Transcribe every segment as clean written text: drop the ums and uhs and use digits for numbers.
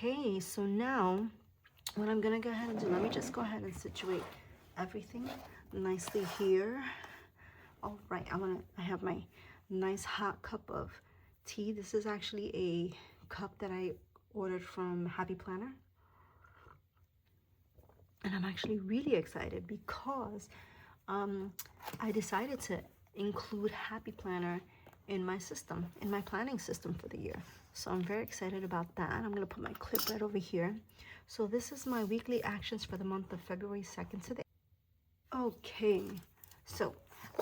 Okay, so now what I'm gonna go ahead and do, let me just go ahead and situate everything nicely here. All right, I have my nice hot cup of tea. This is actually a cup that I ordered from Happy Planner. And I'm actually really excited because I decided to include Happy Planner in my system, in my planning system for the year. So I'm very excited about that. I'm gonna put my clip right over here. So this is my weekly actions for the month of February 2nd to the. Okay, so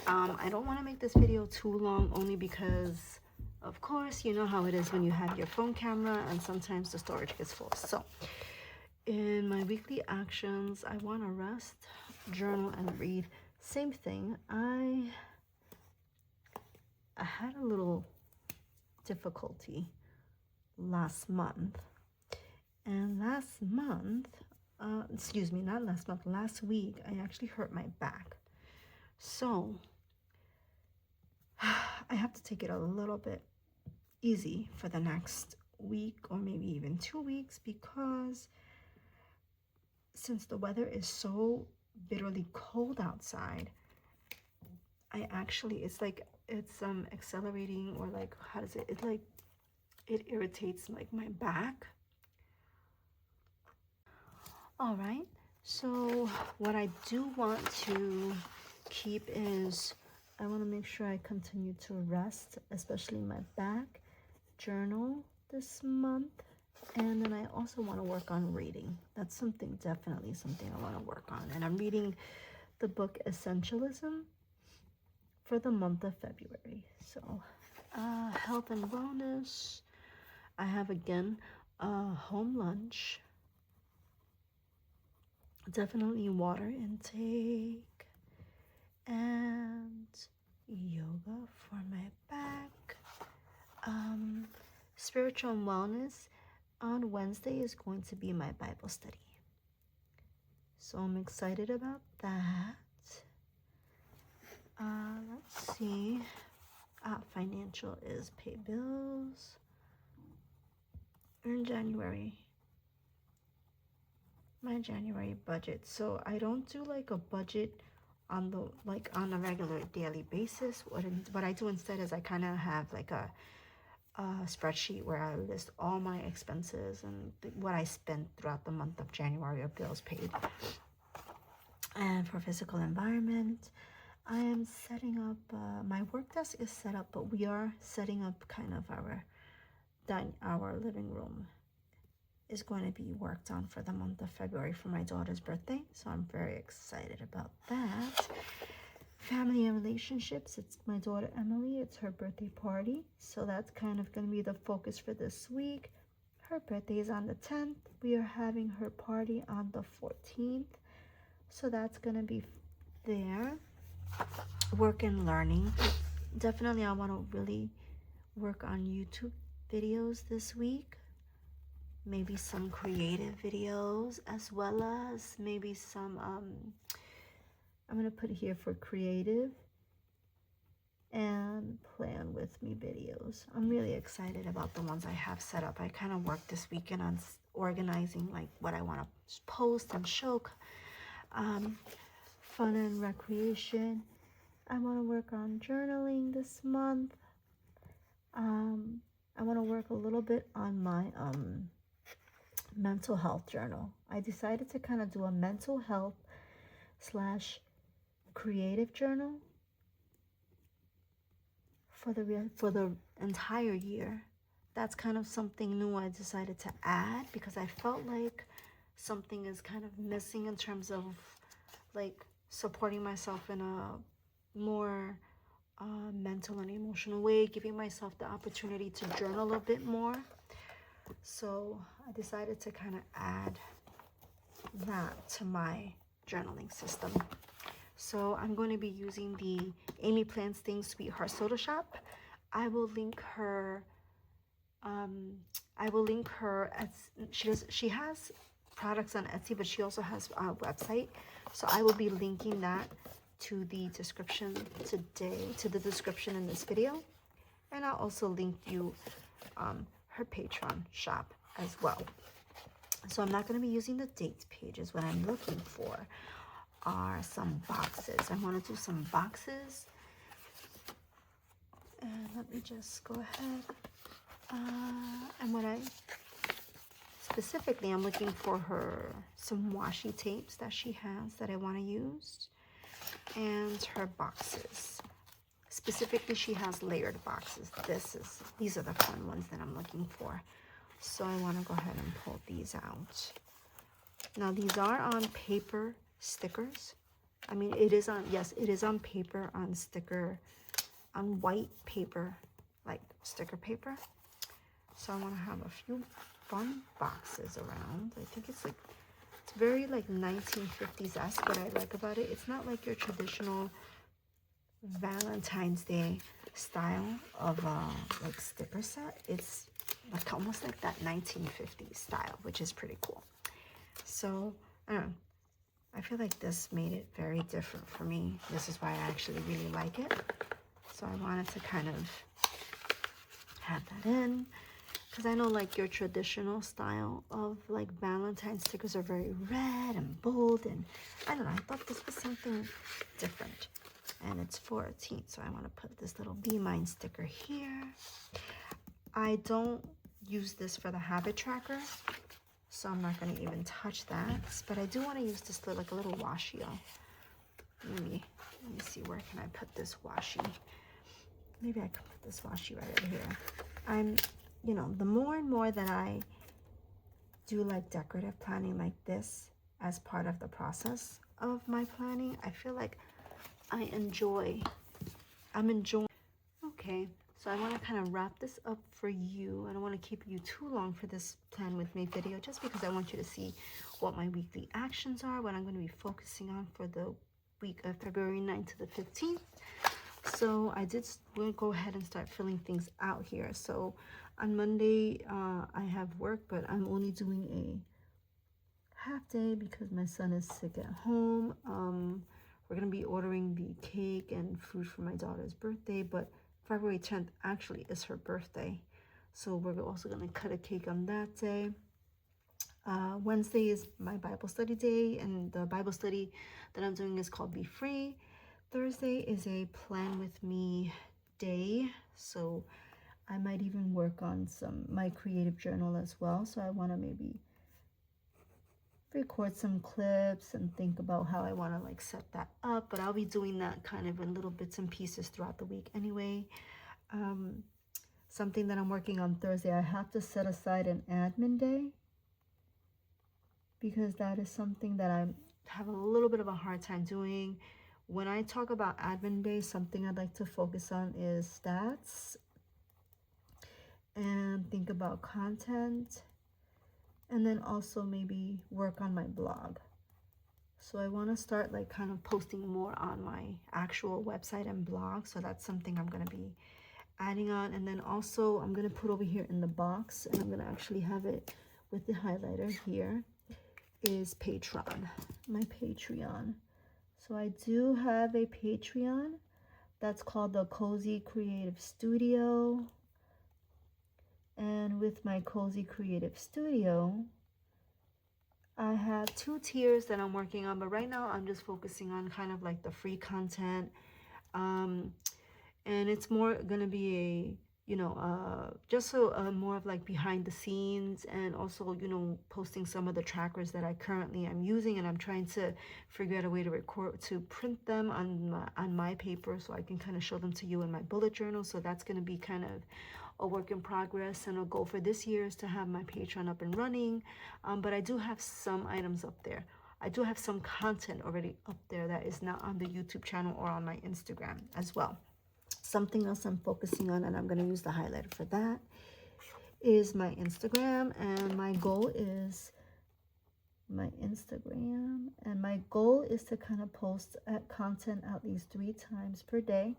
I don't want to make this video too long, only because of course you know how it is when you have your phone camera and sometimes the storage gets full. So in my weekly actions, I want to rest, journal, and read. Same thing. I had a little difficulty last month, and last month, excuse me, not last month, last week, I actually hurt my back. So I have to take it a little bit easy for the next week or maybe even 2 weeks, because since the weather is so bitterly cold outside, I actually, it's like, it's accelerating, or like, how does it, it irritates like my back. All right, so what I do want to keep is, I want to make sure I continue to rest, especially my back, journal this month, and then I also want to work on reading. That's definitely something I want to work on. And I'm reading the book Essentialism for the month of February. So health and wellness, I have again home lunch, definitely water intake, and yoga for my back. Spiritual and wellness on Wednesday is going to be my Bible study. So I'm excited about that. Let's see. Financial is pay bills. In January, my January budget. So I don't do like a budget on a regular daily basis. What I do instead is I kind of have like a spreadsheet where I list all my expenses and what I spent throughout the month of January of bills paid. And for physical environment, I am setting up, my work desk is set up, but we are setting up kind of our living room is going to be worked on for the month of February for my daughter's birthday. So I'm very excited about that. Family and relationships, it's my daughter Emily, it's her birthday party. So that's kind of going to be the focus for this week. Her birthday is on the 10th. We are having her party on the 14th. So that's going to be there. Work and learning. Definitely I want to really work on YouTube videos this week. Maybe some creative videos, as well as maybe some, I'm going to put here for creative and plan with me videos. I'm really excited about the ones I have set up. I kind of worked this weekend on organizing like what I want to post and show. Fun and recreation. I want to work on journaling this month. I want to work a little bit on my mental health journal. I decided to kind of do a mental health / creative journal for the entire year. That's kind of something new I decided to add because I felt like something is kind of missing in terms of like supporting myself in a more mental and emotional way, giving myself the opportunity to journal a bit more. So I decided to kind of add that to my journaling system. So I'm going to be using the Amy Plants Things Sweetheart Soda Shop. I will link her. She has products on Etsy, but she also has a website. So I will be linking that to the description today, to the description in this video. And I'll also link you her Patreon shop as well. So I'm not going to be using the dates pages. What I'm looking for are some boxes. I want to do some boxes. And let me just go ahead. And what I specifically, I'm looking for some washi tapes that she has that I want to use, and her boxes. Specifically, she has layered boxes. These are the fun ones that I'm looking for. So I want to go ahead and pull these out. Now these are on paper stickers. I mean, it is on, yes, it is on paper, on sticker, on white paper, like sticker paper. So I want to have a few fun boxes around. I think it's very like 1950s-esque. What I like about it, it's not like your traditional Valentine's Day style of like sticker set. It's like almost like that 1950s style, which is pretty cool. So I don't know, I feel like this made it very different for me. This is why I actually really like it. So I wanted to kind of have that in, because I know like your traditional style of like Valentine stickers are very red and bold, and I don't know, I thought this was something different. And it's 14, so I want to put this little Be Mine sticker here. I don't use this for the habit tracker, so I'm not going to even touch that. But I do want to use this like a little washi. Let me see, where can I put this washi? Maybe I can put this washi right over here. You know, the more and more that I do like decorative planning like this as part of the process of my planning, I feel like I'm enjoying. Okay, so I want to kind of wrap this up for you. I don't want to keep you too long for this plan with me video, just because I want you to see what my weekly actions are, what I'm going to be focusing on for the week of February 9th to the 15th. So we'll go ahead and start filling things out here. So on Monday, I have work, but I'm only doing a half day because my son is sick at home. We're going to be ordering the cake and food for my daughter's birthday, but February 10th actually is her birthday. So we're also going to cut a cake on that day. Wednesday is my Bible study day, and the Bible study that I'm doing is called Be Free. Thursday is a plan with me day, so I might even work on my creative journal as well. So I want to maybe record some clips and think about how I want to like set that up, but I'll be doing that kind of in little bits and pieces throughout the week anyway. Something that I'm working on Thursday, I have to set aside an admin day, because that is something that I have a little bit of a hard time doing. When I talk about admin day, something I'd like to focus on is stats and think about content, and then also maybe work on my blog. So I want to start like kind of posting more on my actual website and blog. So that's something I'm going to be adding on. And then also I'm going to put over here in the box, and I'm going to actually have it with the highlighter here, is Patreon, my Patreon. So I do have a Patreon that's called the Cozy Creative Studio. And with my Cozy Creative Studio, I have 2 tiers that I'm working on, but right now I'm just focusing on kind of like the free content. And it's more gonna be a, you know, just so more of like behind the scenes, and also, you know, posting some of the trackers that I currently am using, and I'm trying to figure out a way to print them on my paper, so I can kind of show them to you in my bullet journal. So that's gonna be kind of a work in progress, and a goal for this year is to have my Patreon up and running. But I do have some items up there. I do have some content already up there that is not on the YouTube channel or on my Instagram as well. Something else I'm focusing on, and I'm going to use the highlighter for that, is my Instagram. And my goal is to kind of post content at least 3 times per day.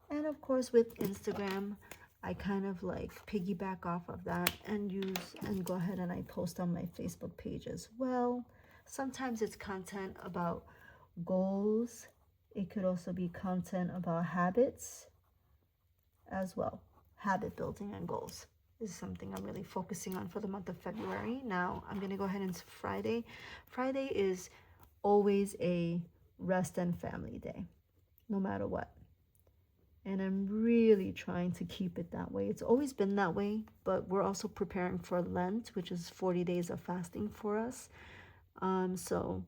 And of course, with Instagram, I kind of like piggyback off of that and go ahead and I post on my Facebook page as well. Sometimes it's content about goals. It could also be content about habits as well, habit building and goals. is something I'm really focusing on for the month of February. Now I'm gonna go ahead and Friday. Friday is always a rest and family day, no matter what. And I'm really trying to keep it that way. It's always been that way, but we're also preparing for Lent, which is 40 days of fasting for us. So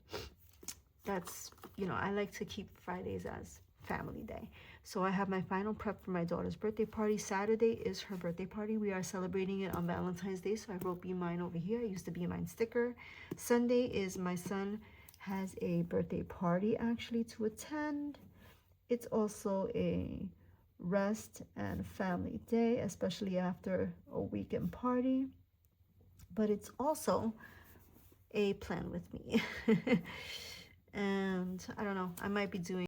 that's, I like to keep Fridays as family day. So I have my final prep for my daughter's birthday party. Saturday is her birthday party. We are celebrating it on Valentine's Day, so I wrote Be Mine over here. I used the Be Mine sticker. Sunday is my son has a birthday party actually to attend. It's also a rest and family day, especially after a weekend party. But it's also a plan with me. And I don't know, I might be doing